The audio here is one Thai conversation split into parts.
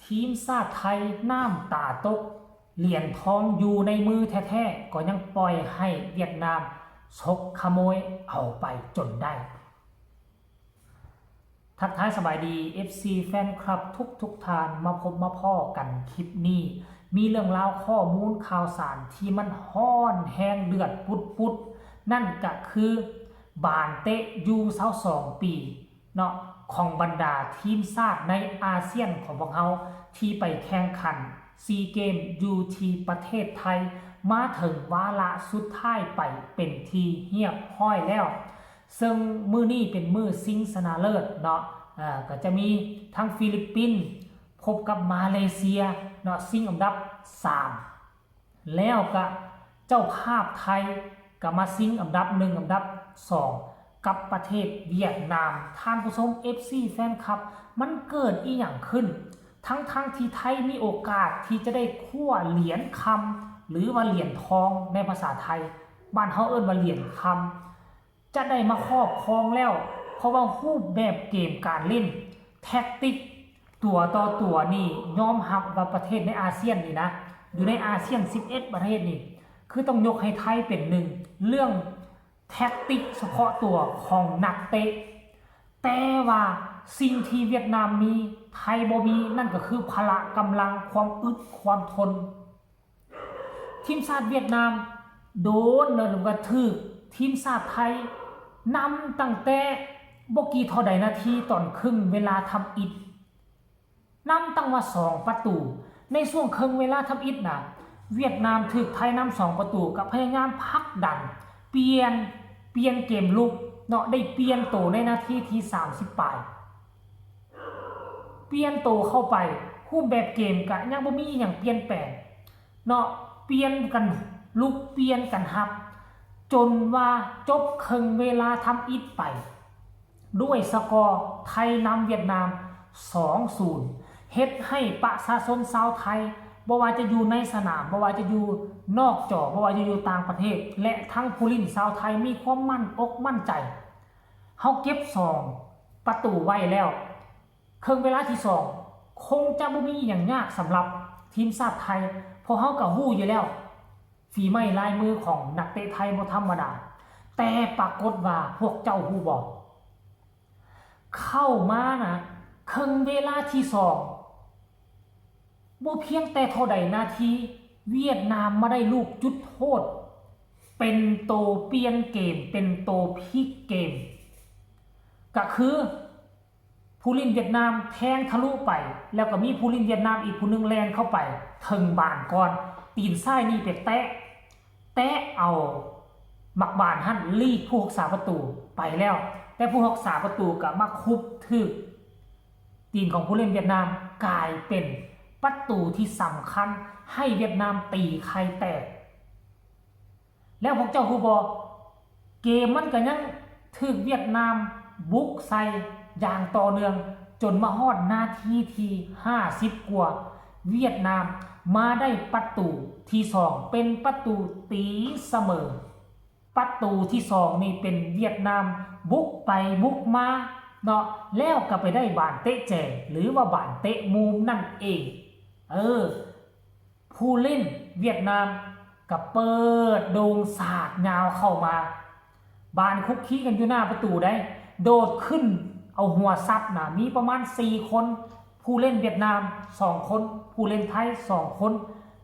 ทีมชาติไทยน้ำตาตกเหรียญทองอยู่ในมือแท้ๆก็ยังปล่อยให้เวียดนามฉกขโมยเอาไปจนได้ทักทายสบายดี FC แฟนคลับทุกทานมาพบมาพ่อกันคลิปนี้มีเรื่องราวข้อมูลข่าวสารที่มันฮ้อนแห้งเดือดปุดนั่นก็คือบานเตะยู22ปีเนาะของบรรดาทีมชาติในอาเซียนของพวกเขาที่ไปแข่งขันซีเกมยูที่ประเทศไทยมาถึงวาระสุดท้ายไปเป็นทีเรียบร้อยแล้วซึ่งมือนี้เป็นมือชิงชนะเลิศเนาะก็จะมีทั้งฟิลิปปินส์พบกับมาเลเซียเนาะชิงอันดับ3แล้วก็เจ้าภาพไทยก็มาชิงอันดับ1อันดับ2กับประเทศเวียดนามท่านผู้ชม FC แฟนคลับมันเกิดอีหยังขึ้นทั้งที่ไทยมีโอกาสที่จะได้คั่วเหรียญคำหรือว่าเหรียญทองในภาษาไทยบ้านเฮาเอิ้นว่าเหรียญคำจะได้มาครอบครองแล้วเพราะว่ารูปแบบเกมการเล่นแท็กติกตัวต่อตัวนี่ยอมรับว่าประเทศในอาเซียนนี่นะอยู่ในอาเซียน11ประเทศนี่คือต้องยกให้ไทยเป็นหนึ่งเรื่องแท็กติกเฉพาะตัวของนักเตะแต่ว่าสิ่งที่เวียดนามมีไทยบ่มีนั่นก็คือพละกำลังความอึดความทนทีมชาติเวียดนามโดนหรือว่าถือทีมชาติไทยนำตั้งแต่บ่กี่เท่าใดนาทีตอนครึ่งเวลาทำอิฐนำตั้งว่า2ประตูในช่วงครึ่งเวลาทำอิฐน่ะเวียดนามถือไทยนำ2ประตูกับพยายามพักดันเปลี่ยนเกมลุกเนาะได้เปลี่ยนโตในนาทีที่30ปลายเปลี่ยนโตเข้าไปรูปแบบเกมก็ยังบ่มีหยังเปลี่ยนแปลงเนาะเปลี่ยนกันลุกเปลี่ยนกันฮับจนว่าจบครึ่งเวลาทำอิฐไปด้วยสกอร์ไทยนำเวียดนาม 2-0 เฮ็ดให้ประชาชนชาวไทยบ่ว่าจะอยู่ในสนามบ่ว่าจะอยู่นอกจอบ่ว่าจะอยู่ต่างประเทศและทั้งผู้เล่นชาวไทยมีความมั่นอกมั่นใจเฮาเก็บ2ประตูไว้แล้วครึ่งเวลาที่2คงจะบ่มีหยังยากสำหรับทีมชาติไทยเพราะเฮาก็ฮู้อยู่แล้วฝีไม้ลายมือของนักเตะไทยบ่ธรรมดาแต่ปรากฏว่าพวกเจ้าฮู้บ่เข้ามานะครึ่งเวลาที่2บ่เพียงแต่เท่าใดนาทีเวียดนามมาได้ลูกจุดโทษเป็นโตเปลี่ยนเกมเป็นโตพลิกเกมก็คือผู้เล่นเวียดนามแทงทะลุไปแล้วก็มีผู้เล่นเวียดนามอีกผู้นึงแลนเข้าไปถึงบานก่อนตีนซ้ายนี่ไปแตะเอามักบานหั่นลีกผู้รักษาประตูไปแล้วแต่ผู้รักษาประตูก็มาคุบถึกตีนของผู้เล่นเวียดนามกลายเป็นประตูที่สำคัญให้เวียดนามตีไข่แตกแล้วพวกเจ้าฮู้บ่เกมมันก็ยังถึกเวียดนามบุกใส่อย่างต่อเนื่องจนมาฮอดนาทีที่50กว่าเวียดนามมาได้ประตูที่2เป็นประตูตีเสมอประตูที่2นี่เป็นเวียดนามบุกไปบุกมาเนาะแล้วก็ไปได้บานเตะแจหรือว่าบานเตะมุมนั่นเองผู้เล่นเวียดนามก็เปิดโด่งสาดยาวเข้ามาบานคุกคีกันอยู่หน้าประตูได้โดดขึ้นเอาหัวซัดนะมีประมาณ4คนผู้เล่นเวียดนาม2คนผู้เล่นไทย2คน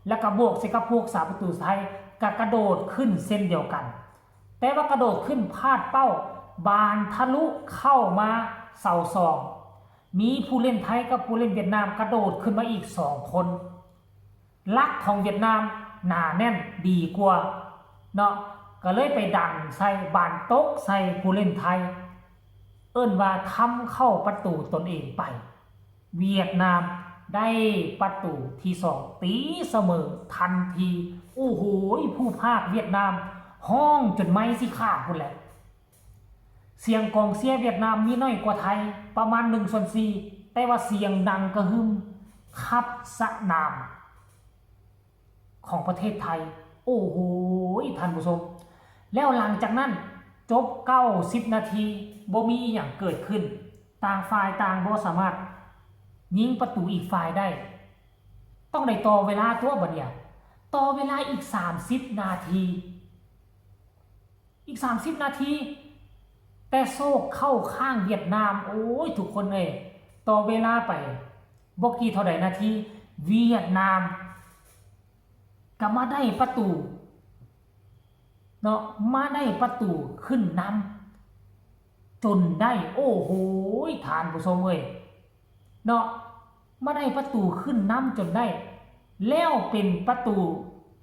แล้วก็บวกใส่กับพวก3ประตูไทยก็กระโดดขึ้นเส้นเดียวกันแต่ว่ากระโดดขึ้นพลาดเป้าบานทะลุเข้ามาเสา2มีผู้เล่นไทยกับผู้เล่นเวียดนามกระโดดขึ้นมาอีก2คนลักของเวียดนามหนาแน่นดีกว่าเนาะก็เลยไปดันใส่บานตกใส่ผู้เล่นไทยเอิ้นว่าทำเข้าประตูตนเองไปเวียดนามได้ประตูที่2ตีเสมอทันทีโอ้โหผู้พากย์เวียดนามห้องจนไม้สิขาดพุ่นแหละเสียงกองเชียร์เวียดนามมีน้อยกว่าไทยประมาณ1/4แต่ว่าเสียงดังกระหึ่มคับสนามของประเทศไทยโอ้โหท่านผู้ชมแล้วหลังจากนั้นจบ90นาทีบ่มีอย่างเกิดขึ้นต่างฝ่ายต่างบ่สามารถยิงประตูอีกฝ่ายได้ ต้องได้ต่อเวลาตัวบัดเนี่ยต่อเวลาอีก30นาทีอีก30นาทีแต่โซกเข้าข้างเวียดนามโอ้ยทุกคนเลยต่อเวลาไปบ่กี่เท่าใดนาทีเวียดนามก็มาได้ประตูเนาะมาได้ประตูขึ้นนำจนได้โอ้โหทานผู้ชมเอ้ยเนาะมาได้ประตูขึ้นนำจนได้แล้วเป็นประตู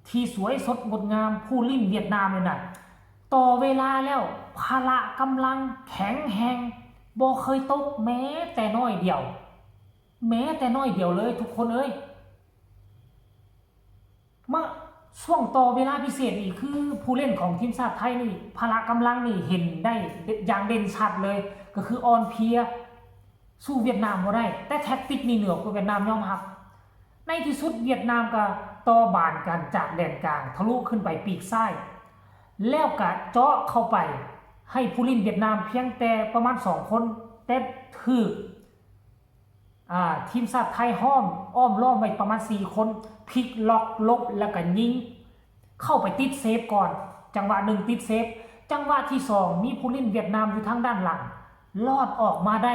ที่สวยสดงดงามผู้ลิ่นเวียดนามเลยน่ะต่อเวลาแล้วพละกำลังแข็งแรงบ่เคยตกแม้แต่น้อยเดียวเลยทุกคนเอ้ยมาช่วงต่อเวลาพิเศษนี่คือผู้เล่นของทีมชาติไทยนี่พละกำลังนี่เห็นได้อย่างเด่นชัดเลยก็คืออ่อนเพลียสู้เวียดนามบ่ได้แต่แท็กติกนี่เหนือกว่าเวียดนามยอมรับในที่สุดเวียดนามก็ต่อบานกันจากแดนกลางทะลุขึ้นไปปีกซ้ายแล้วก็เจาะเข้าไปให้ผู้เล่นเวียดนามเพียงแต่ประมาณ2คนแต่ถือทีมชาติไทยอ้อมล้อมไว้ประมาณ4คนพลิกล็อกลบแล้วก็ยิงเข้าไปติดเซฟก่อนจังหวะ1ติดเซฟจังหวะที่2มีผู้เล่นเวียดนามอยู่ทางด้านหลังลอดออกมาได้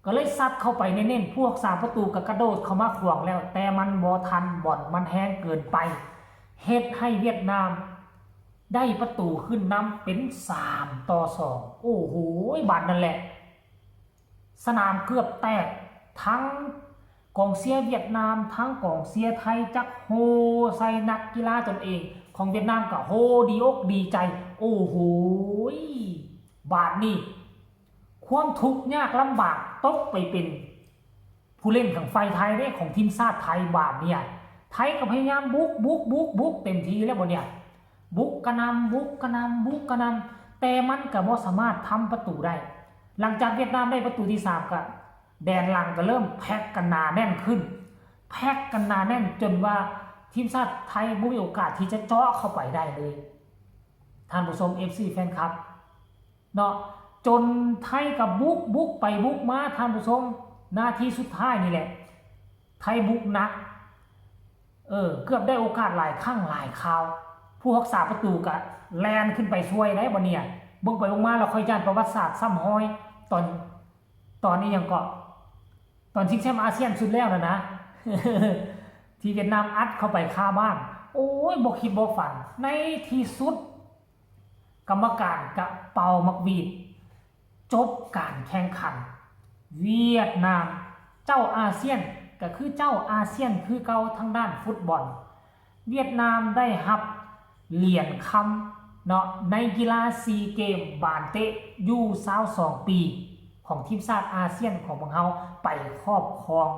ก็เลยซัดเข้าไปเน้นๆพวก3ประตูก็กระโดดเข้ามาขวางแล้วแต่มันบ่ทันบ่อนมันแห้งเกินไปเฮ็ดให้เวียดนามได้ประตูขึ้นนำเป็น3-2โอ้โหบาดนั่นแหละสนามเกือบแตกทั้งกองเชียร์เวียดนามทั้งกองเชียร์ไทยจักโฮใส่นักกีฬาตนเองของเวียดนามก็โฮดีอกดีใจโอ้โหบาดนี้ความทุกข์ยากลำบากตกไปเป็นผู้เล่นของไฟไทยได้ของทีมชาติไทยบาดเนี่ยไทยก็พยายามบุกเต็มที่แล้วบ่เนี่ยบุกกระนำแต่มันก็บ่สามารถทำประตูได้หลังจากเวียดนามได้ประตูที่3ก็แดนหลังก็เริ่มแพ็กกันหนาแน่นขึ้นจนว่าทีมชาติไทยบ่มีโอกาสที่จะเจาะเข้าไปได้เลยท่านผู้ชม FC แฟนคลับเนาะจนไทยกับบุกไปบุกมาท่านผู้ชมนาทีสุดท้ายนี่แหละไทยบุกหนักเกือบได้โอกาสหลายครั้งหลายคราวผู้รักษาประตูก็แลนขึ้นไปช่วยได้บ่เนี่ยเบิ่งไปเบิ่งมาแล้วค่อยย่านประวัติศาสตร์ซ้ำห้อยตอนนี้ยังก็ตอนชิงแชมป์อาเซียนสุดแล้วนะ ที่เวียดนามอัดเข้าไปคาบ้านโอ้ยบ่คิดบ่ฝันในที่สุดกรรมการกะเป่ามักวีดจบการแข่งขันเวียดนามเจ้าอาเซียนก็คือเจ้าอาเซียนคือเก่าทางด้านฟุตบอลเวียดนามได้รับเหรียญคำเนาะในกีฬาซีเกมบานเตะอยู่22ปีของทีมชาติอาเซียนของพวกเราไปครอบครอง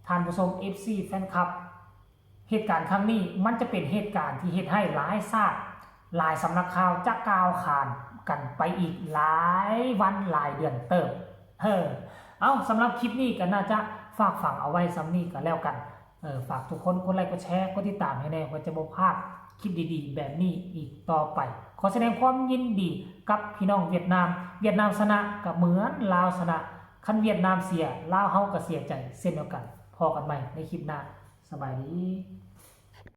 ท่านผู้ชม FC แฟนคลับเหตุการณ์ครั้งนี้มันจะเป็นเหตุการณ์ที่เฮ็ดให้หลายชาติหลายสำนักข่าวจะกล่าวขานกันไปอีกหลายวันหลายเดือนเติมเอาสำหรับคลิปนี้ก็น่าจะฝากฝังเอาไว้ซ้ำนี้ก็แล้วกันฝากทุกคนกดไลค์กดแชร์กดติดตามให้แน่ว่าจะบ่พลาดคลิปดีๆแบบนี้อีกต่อไปขอแสดงความยินดีกับพี่น้องเวียดนามชนะก็เหมือนลาวชนะคันเวียดนามเสียลาวเฮาก็เสียใจเช่นเดียวกันพอกันใหม่ในคลิปหน้าสบายดี